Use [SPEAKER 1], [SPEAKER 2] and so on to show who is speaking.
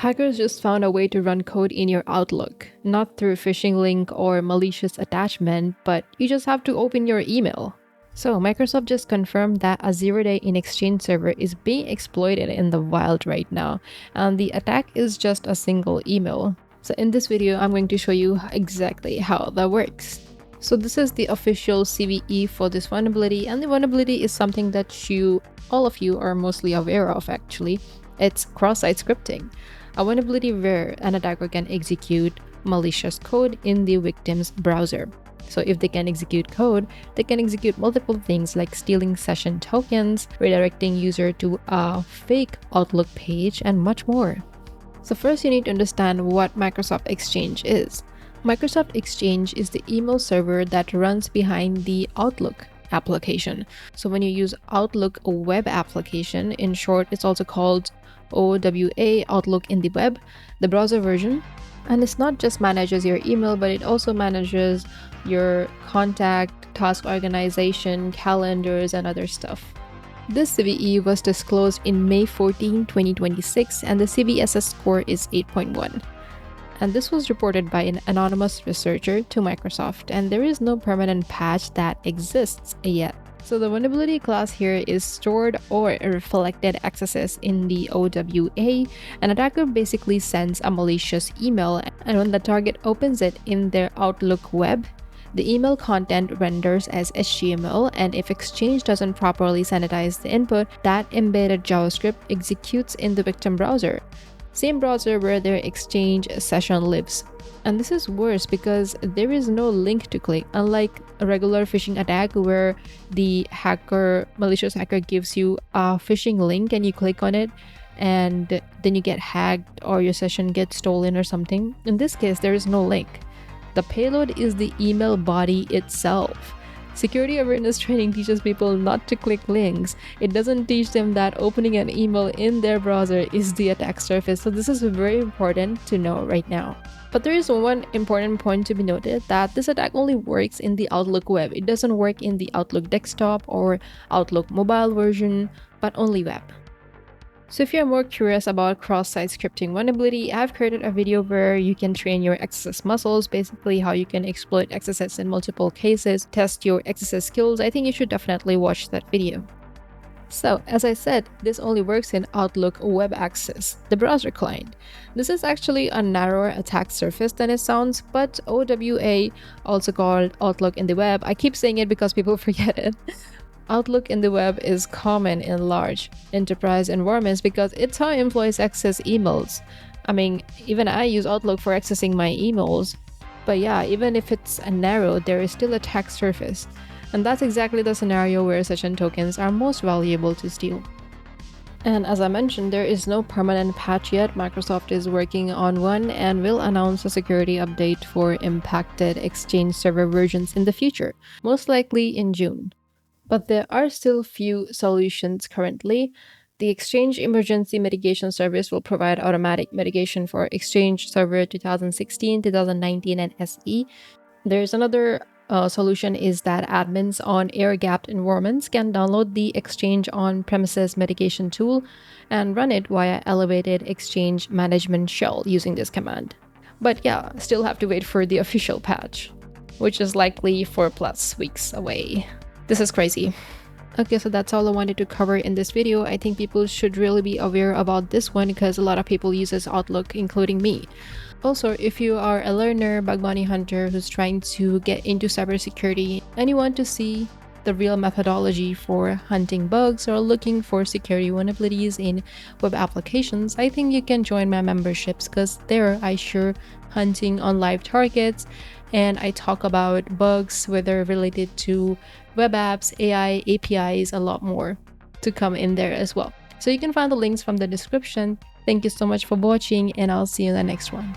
[SPEAKER 1] Hackers just found a way to run code in your Outlook, not through phishing link or malicious attachment, but you just have to open your email. So Microsoft just confirmed that a zero-day in Exchange server is being exploited in the wild right now, and the attack is just a single email. So in this video, I'm going to show you exactly how that works. So this is the official CVE for this vulnerability, and the vulnerability is something that all of you are mostly aware of actually. It's cross-site scripting, a vulnerability where an attacker can execute malicious code in the victim's browser. So if they can execute code, they can execute multiple things like stealing session tokens, redirecting user to a fake Outlook page, and much more. So first you need to understand what Microsoft Exchange is. Microsoft Exchange is the email server that runs behind the Outlook application. So when you use Outlook web application, in short, it's also called OWA, Outlook in the web, the browser version. And it's not just manages your email, but it also manages your contact, task organization, calendars, and other stuff. This CVE was disclosed in May 14, 2026, and the CVSS score is 8.1. And this was reported by an anonymous researcher to Microsoft, and there is no permanent patch that exists yet. So the vulnerability class here is stored or reflected accesses in the OWA. An attacker basically sends a malicious email, and when the target opens it in their Outlook web, the email content renders as HTML, and if Exchange doesn't properly sanitize the input, that embedded JavaScript executes in the victim browser. Same browser where their Exchange session lives. And this is worse because there is no link to click, unlike a regular phishing attack where the malicious hacker gives you a phishing link and you click on it and then you get hacked or your session gets stolen or something. In this case, there is no link. The payload is the email body itself. Security awareness training teaches people not to click links. It doesn't teach them that opening an email in their browser is the attack surface. So this is very important to know right now. But there is one important point to be noted, that this attack only works in the Outlook web. It doesn't work in the Outlook desktop or Outlook mobile version, but only web. So if you're more curious about cross-site scripting vulnerability, I've created a video where you can train your XSS muscles, basically how you can exploit XSS in multiple cases, test your XSS skills. I think you should definitely watch that video. So, as I said, this only works in Outlook Web Access, the browser client. This is actually a narrower attack surface than it sounds, but OWA, also called Outlook in the web, I keep saying it because people forget it. Outlook in the web is common in large enterprise environments because it's how employees access emails. I mean, even I use Outlook for accessing my emails. But yeah, even if it's narrow, there is still a attack surface. And that's exactly the scenario where session tokens are most valuable to steal. And as I mentioned, there is no permanent patch yet. Microsoft is working on one and will announce a security update for impacted Exchange server versions in the future, most likely in June. But there are still few solutions currently. The Exchange Emergency Mitigation Service will provide automatic mitigation for Exchange Server 2016, 2019, and SE. There's another solution is that admins on air-gapped environments can download the Exchange on-premises mitigation tool and run it via elevated Exchange management shell using this command. But yeah, still have to wait for the official patch, which is likely 4+ weeks away. This is crazy. Okay, so that's all I wanted to cover in this video. I think people should really be aware about this one because a lot of people use Outlook, including me. Also, if you are a learner, bug bounty hunter who's trying to get into cybersecurity and you want to see the real methodology for hunting bugs or looking for security vulnerabilities in web applications, I think you can join my memberships because there I share hunting on live targets and I talk about bugs, whether related to web apps, AI, APIs, a lot more to come in there as well. So you can find the links from the description. Thank you so much for watching and I'll see you in the next one.